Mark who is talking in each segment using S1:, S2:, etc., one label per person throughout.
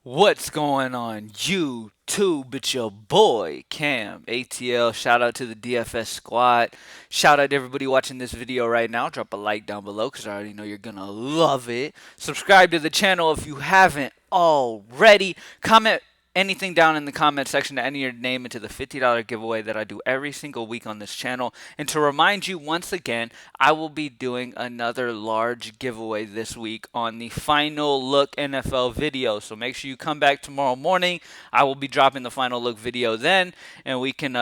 S1: What's going on YouTube? It's your boy CamATL. Shout out to the DFS squad. Shout out to everybody watching this video right now. Drop a like down below because I already know you're gonna love it. Subscribe to the channel if you haven't already. Comment anything down in the comment section to enter your name into the $50 giveaway that I do every single week on this channel. And to remind you once again, I will be doing another large giveaway this week on the final look NFL video. So make sure you come back tomorrow morning. I will be dropping the final look video then, and we can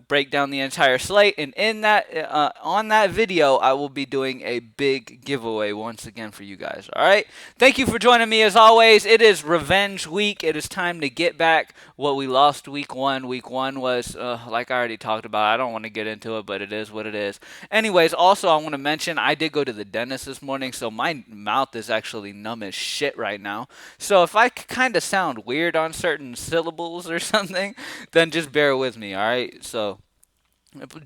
S1: break down the entire slate. And in that on that video, I will be doing a big giveaway once again for you guys. All right. Thank you for joining me as always. It is revenge week. It is time to get back what we lost week one. Week one was, like I already talked about, I don't want to get into it, but it is what it is. Anyways, also I want to mention I did go to the dentist this morning, so my mouth is actually numb as shit right now. So if I kind of sound weird on certain syllables or something, then just bear with me, all right? So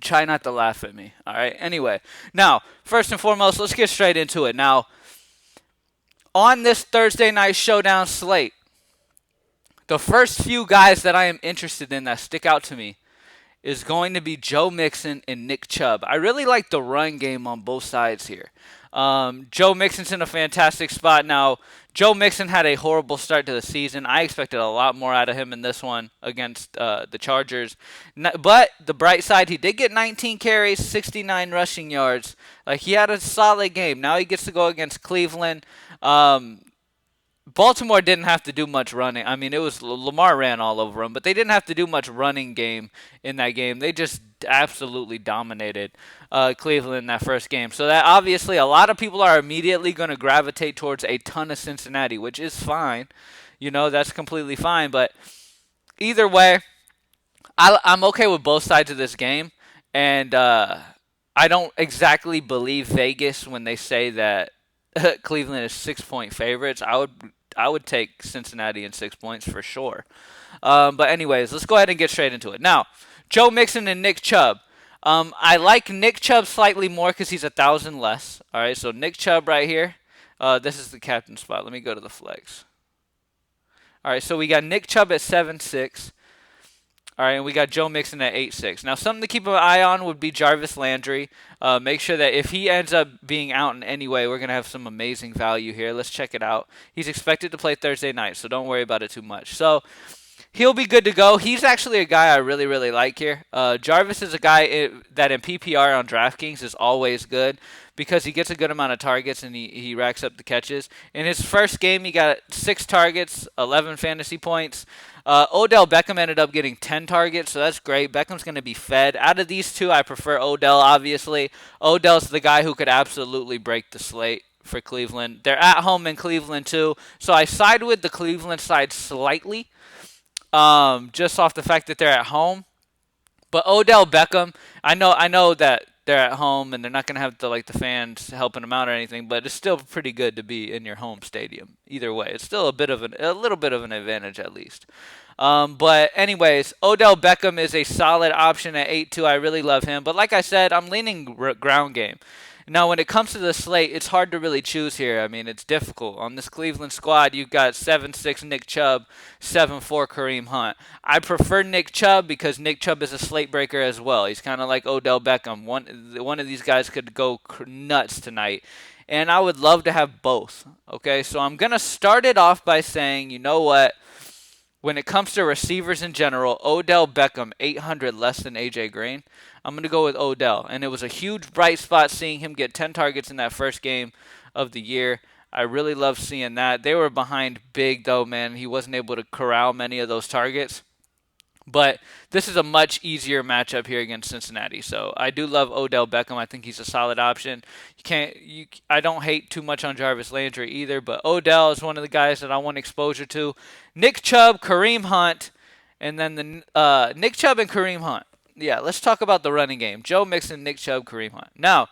S1: try not to laugh at me, all right? Anyway, now, first and foremost, let's get straight into it. Now, on this Thursday night showdown slate, the first few guys that I am interested in that stick out to me is going to be Joe Mixon and Nick Chubb. I really like the run game on both sides here. Joe Mixon's in a fantastic spot now. Joe Mixon had a horrible start to the season. I expected a lot more out of him in this one against the Chargers. But the bright side, he did get 19 carries, 69 rushing yards. Like, he had a solid game. Now he gets to go against Cleveland. Baltimore didn't have to do much running. I mean, it was Lamar ran all over them, but they didn't have to do much running game in that game. They just absolutely dominated Cleveland in that first game. So that obviously a lot of people are immediately going to gravitate towards a ton of Cincinnati, which is fine. You know, that's completely fine. But either way, I'm okay with both sides of this game. And I don't exactly believe Vegas when they say that Cleveland is 6-point favorites. I would take Cincinnati in 6 points for sure. But anyways, let's go ahead and get straight into it. Now, Joe Mixon and Nick Chubb. I like Nick Chubb slightly more because he's 1,000 less. All right, so Nick Chubb right here. This is the captain spot. Let me go to the flex. All right, so we got Nick Chubb at 7.6. All right, and we got Joe Mixon at 8.6. Now, something to keep an eye on would be Jarvis Landry. Make sure that if he ends up being out in any way, we're going to have some amazing value here. Let's check it out. He's expected to play Thursday night, so don't worry about it too much. So he'll be good to go. He's actually a guy I really, really like here. Jarvis is a guy that in PPR on Draftkings is always good because he gets a good amount of targets and he racks up the catches. In his first game, he got 6 targets, 11 fantasy points. Odell Beckham ended up getting 10 targets, so that's great. Beckham's going to be fed. Out of these two, I prefer Odell, obviously. Odell's the guy who could absolutely break the slate for Cleveland. They're at home in Cleveland, too, so I side with the Cleveland side slightly, just off the fact that they're at home. But Odell Beckham, I know that they're at home and they're not going to have the fans helping them out or anything, but it's still pretty good to be in your home stadium. Either way, it's still a little bit of an advantage at least. But anyways, Odell Beckham is a solid option at 8.2. I really love him, but like I said, I'm leaning ground game. Now, when it comes to the slate, it's hard to really choose here. I mean, it's difficult. On this Cleveland squad, you've got 7.6 Nick Chubb, 7.4 Kareem Hunt. I prefer Nick Chubb because Nick Chubb is a slate breaker as well. He's kind of like Odell Beckham. One of these guys could go nuts tonight. And I would love to have both. Okay, so I'm going to start it off by saying, you know what? When it comes to receivers in general, Odell Beckham, 800 less than A.J. Green. I'm going to go with Odell. And it was a huge bright spot seeing him get 10 targets in that first game of the year. I really love seeing that. They were behind big, though, man. He wasn't able to corral many of those targets. But this is a much easier matchup here against Cincinnati. So I do love Odell Beckham. I think he's a solid option. I don't hate too much on Jarvis Landry either, but Odell is one of the guys that I want exposure to. Nick Chubb, Kareem Hunt, and then Nick Chubb and Kareem Hunt. Yeah, let's talk about the running game. Joe Mixon, Nick Chubb, Kareem Hunt. Now,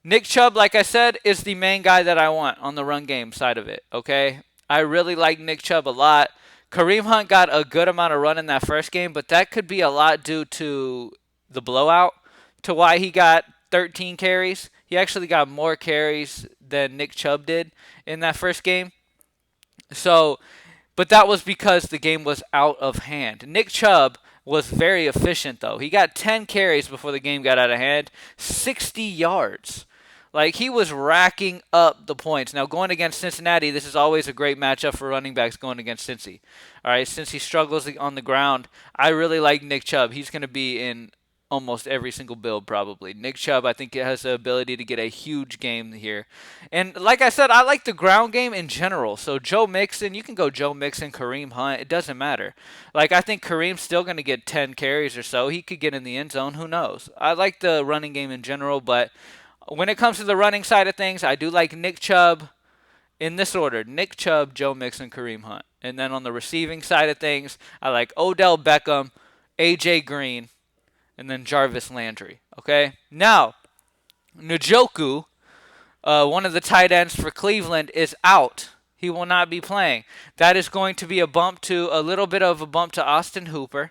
S1: Nick Chubb, like I said, is the main guy that I want on the run game side of it, okay? I really like Nick Chubb a lot. Kareem Hunt got a good amount of run in that first game, but that could be a lot due to the blowout, to why he got 13 carries. He actually got more carries than Nick Chubb did in that first game. So but that was because the game was out of hand. Nick Chubb was very efficient, though. He got 10 carries before the game got out of hand, 60 yards. Like, he was racking up the points. Now, going against Cincinnati, this is always a great matchup for running backs going against Cincy. All right, since he struggles on the ground, I really like Nick Chubb. He's going to be in almost every single build, probably. Nick Chubb, I think, has the ability to get a huge game here. And like I said, I like the ground game in general. So Joe Mixon, you can go Joe Mixon, Kareem Hunt. It doesn't matter. Like, I think Kareem's still going to get 10 carries or so. He could get in the end zone. Who knows? I like the running game in general, but when it comes to the running side of things, I do like Nick Chubb in this order: Nick Chubb, Joe Mixon, Kareem Hunt. And then on the receiving side of things, I like Odell Beckham, A.J. Green, and then Jarvis Landry. Okay? Now, Njoku, one of the tight ends for Cleveland, is out. He will not be playing. That is going to be a little bit of a bump to Austin Hooper.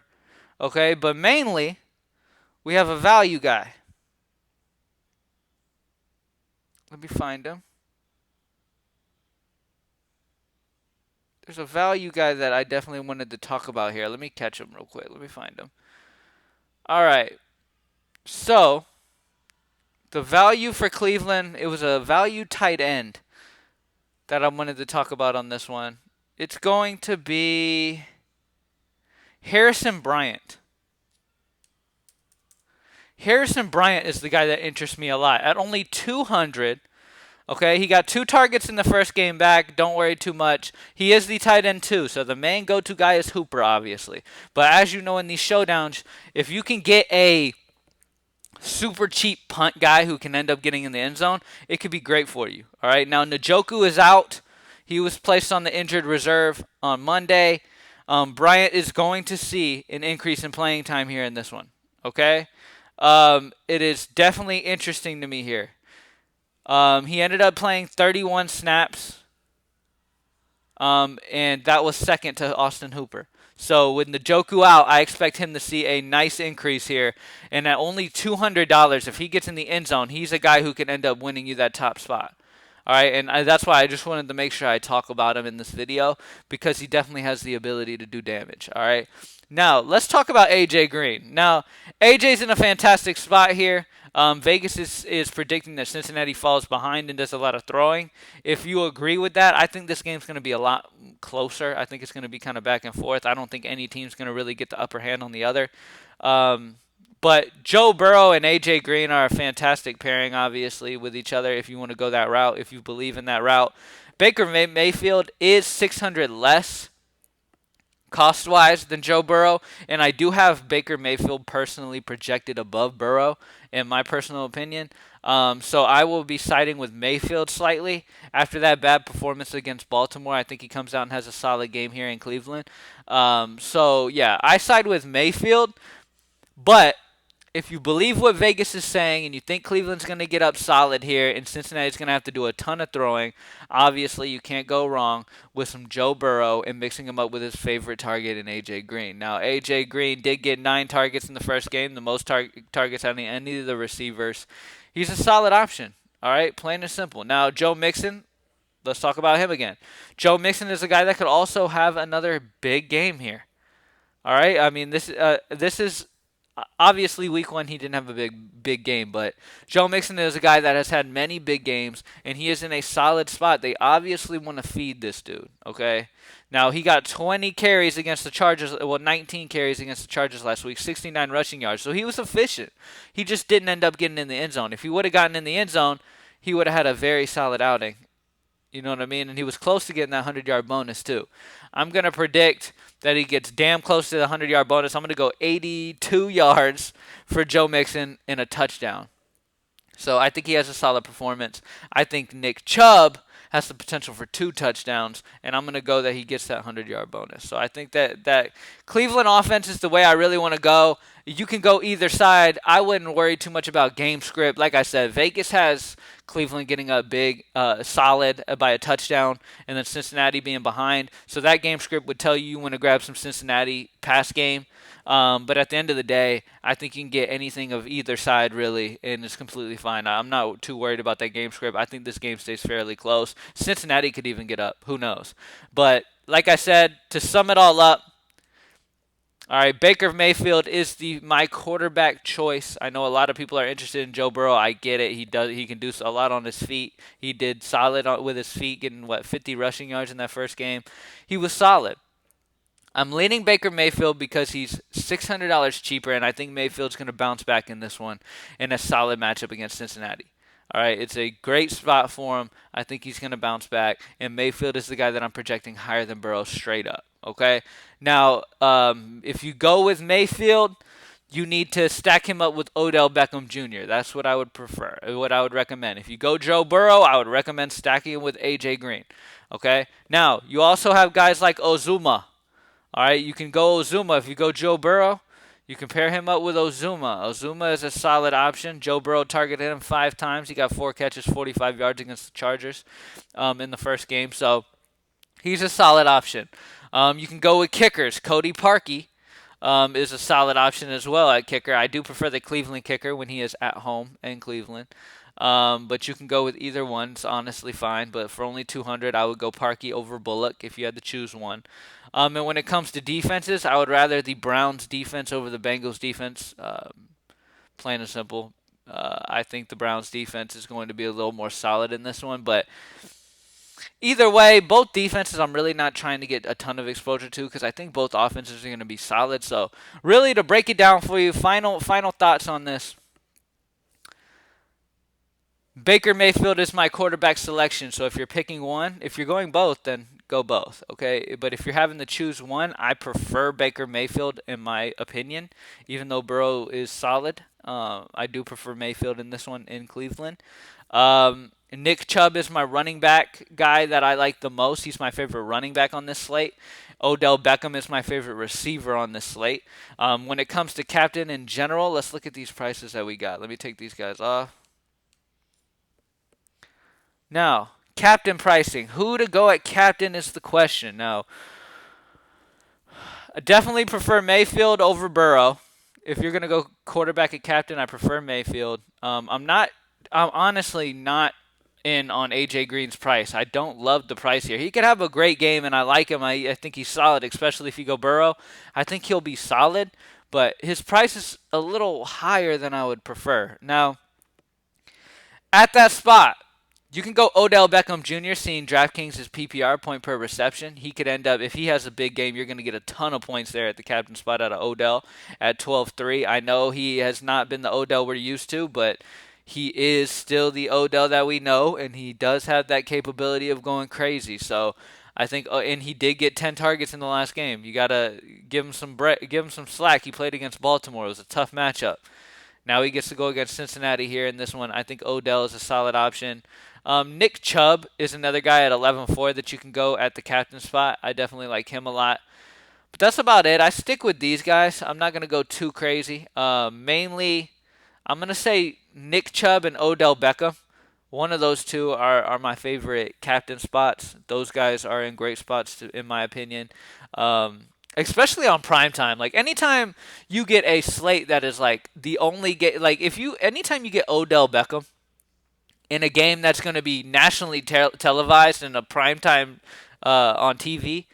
S1: Okay? But mainly, we have a value guy. Let me find him. There's a value guy that I definitely wanted to talk about here. Let me catch him real quick. Let me find him. All right. So, the value for Cleveland, it was a value tight end that I wanted to talk about on this one. It's going to be Harrison Bryant. Harrison Bryant is the guy that interests me a lot. At only 200, okay, he got 2 targets in the first game back. Don't worry too much. He is the tight end too, so the main go-to guy is Hooper, obviously. But as you know in these showdowns, if you can get a super cheap punt guy who can end up getting in the end zone, it could be great for you. All right, now Njoku is out. He was placed on the injured reserve on Monday. Bryant is going to see an increase in playing time here in this one. Okay, it is definitely interesting to me here. He ended up playing 31 snaps, and that was second to Austin Hooper. So with Njoku out, I expect him to see a nice increase here. And at only $200, if he gets in the end zone, he's a guy who can end up winning you that top spot. All right, and that's why I just wanted to make sure I talk about him in this video, because he definitely has the ability to do damage. All right, now let's talk about A.J. Green. Now, A.J.'s in a fantastic spot here. Vegas is predicting that Cincinnati falls behind and does a lot of throwing. If you agree with that, I think this game's going to be a lot closer. I think it's going to be kind of back and forth. I don't think any team's going to really get the upper hand on the other. But Joe Burrow and A.J. Green are a fantastic pairing, obviously, with each other if you want to go that route, if you believe in that route. Baker Mayfield is $600 less cost-wise than Joe Burrow, and I do have Baker Mayfield personally projected above Burrow, in my personal opinion. So I will be siding with Mayfield slightly. After that bad performance against Baltimore, I think he comes out and has a solid game here in Cleveland. So, yeah, I side with Mayfield, but if you believe what Vegas is saying and you think Cleveland's going to get up solid here and Cincinnati's going to have to do a ton of throwing, obviously you can't go wrong with some Joe Burrow and mixing him up with his favorite target in A.J. Green. Now, A.J. Green did get 9 targets in the first game, the most targets out of any of the receivers. He's a solid option, all right, plain and simple. Now, Joe Mixon, let's talk about him again. Joe Mixon is a guy that could also have another big game here, all right? I mean, this is... Obviously, week 1, he didn't have a big game, but Joe Mixon is a guy that has had many big games, and he is in a solid spot. They obviously want to feed this dude, okay? Now, he got 20 carries against the Chargers, 19 carries against the Chargers last week, 69 rushing yards, so he was efficient. He just didn't end up getting in the end zone. If he would have gotten in the end zone, he would have had a very solid outing. You know what I mean? And he was close to getting that 100-yard bonus, too. I'm going to predict that he gets damn close to the 100-yard bonus. I'm going to go 82 yards for Joe Mixon and a touchdown. So I think he has a solid performance. I think Nick Chubb has the potential for 2 touchdowns, and I'm going to go that he gets that 100-yard bonus. So I think that Cleveland offense is the way I really want to go. You can go either side. I wouldn't worry too much about game script. Like I said, Vegas has Cleveland getting a big, solid by a touchdown, and then Cincinnati being behind. So that game script would tell you want to grab some Cincinnati pass game. But at the end of the day, I think you can get anything of either side, really, and it's completely fine. I'm not too worried about that game script. I think this game stays fairly close. Cincinnati could even get up. Who knows? But like I said, to sum it all up, all right, Baker Mayfield is my quarterback choice. I know a lot of people are interested in Joe Burrow. I get it. He can do a lot on his feet. He did solid with his feet, getting 50 rushing yards in that first game. He was solid. I'm leaning Baker Mayfield because he's $600 cheaper, and I think Mayfield's going to bounce back in this one in a solid matchup against Cincinnati. All right, it's a great spot for him. I think he's going to bounce back, and Mayfield is the guy that I'm projecting higher than Burrow straight up. Okay, now if you go with Mayfield, you need to stack him up with Odell Beckham Jr. That's what I would prefer, what I would recommend. If you go Joe Burrow, I would recommend stacking him with AJ Green. Okay, now you also have guys like Ozuma. All right, you can go Ozuma. If you go Joe Burrow, you can pair him up with Ozuma. Ozuma is a solid option. Joe Burrow targeted him 5 times. He got 4 catches, 45 yards against the Chargers in the first game. So he's a solid option. You can go with kickers. Cody Parkey is a solid option as well at kicker. I do prefer the Cleveland kicker when he is at home in Cleveland. But you can go with either one. It's honestly fine. But for only $200, I would go Parkey over Bullock if you had to choose one. And when it comes to defenses, I would rather the Browns defense over the Bengals defense. Plain and simple. I think the Browns defense is going to be a little more solid in this one. But either way, both defenses I'm really not trying to get a ton of exposure to because I think both offenses are going to be solid. So really, to break it down for you, final thoughts on this. Baker Mayfield is my quarterback selection. So if you're picking one, if you're going both, then go both, okay? But if you're having to choose one, I prefer Baker Mayfield in my opinion, even though Burrow is solid. I do prefer Mayfield in this one in Cleveland. Nick Chubb is my running back guy that I like the most. He's my favorite running back on this slate. Odell Beckham is my favorite receiver on this slate. When it comes to captain in general, let's look at these prices that we got. Let me take these guys off. Now, captain pricing. Who to go at captain is the question. Now, I definitely prefer Mayfield over Burrow. If you're going to go quarterback at captain, I prefer Mayfield. I'm honestly not in on AJ Green's price. I don't love the price here. He could have a great game, and I like him. I think he's solid, especially if you go Burrow. I think he'll be solid, but his price is a little higher than I would prefer. Now, at that spot, you can go Odell Beckham Jr. Seeing Draftkings' PPR point per reception. He could end up, if he has a big game, you're going to get a ton of points there at the captain spot out of Odell at 12-3. I know he has not been the Odell we're used to, but he is still the Odell that we know, and he does have that capability of going crazy. So I think, and he did get 10 targets in the last game. You got to give him some slack. He played against Baltimore. It was a tough matchup. Now he gets to go against Cincinnati here in this one. I think Odell is a solid option. Nick Chubb is another guy at 11-4 that you can go at the captain spot. I definitely like him a lot. But that's about it. I stick with these guys. I'm not going to go too crazy. Mainly, I'm going to say Nick Chubb and Odell Beckham. One of those two are my favorite captain spots. Those guys are in great spots, in my opinion. Especially on primetime. Like, anytime you get a slate that is like the only game, like anytime you get Odell Beckham in a game that's going to be nationally televised in a primetime on TV,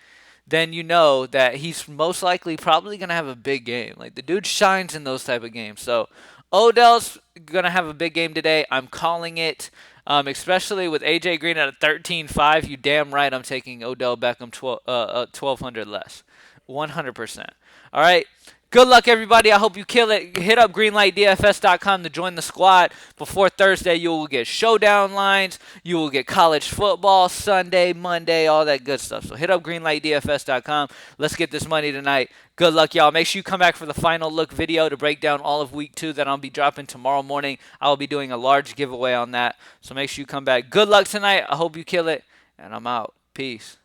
S1: then you know that he's most likely probably going to have a big game. Like, the dude shines in those type of games. So Odell's going to have a big game today. I'm calling it. Especially with AJ Green at a 13-5, you damn right I'm taking Odell Beckham 1,200 less. 100%. All right. Good luck, everybody. I hope you kill it. Hit up greenlightdfs.com to join the squad. Before Thursday, you will get Showdown lines. You will get college football, Sunday, Monday, all that good stuff. So hit up greenlightdfs.com. Let's get this money tonight. Good luck, y'all. Make sure you come back for the final look video to break down all of week 2 that I'll be dropping tomorrow morning. I will be doing a large giveaway on that. So make sure you come back. Good luck tonight. I hope you kill it. And I'm out. Peace.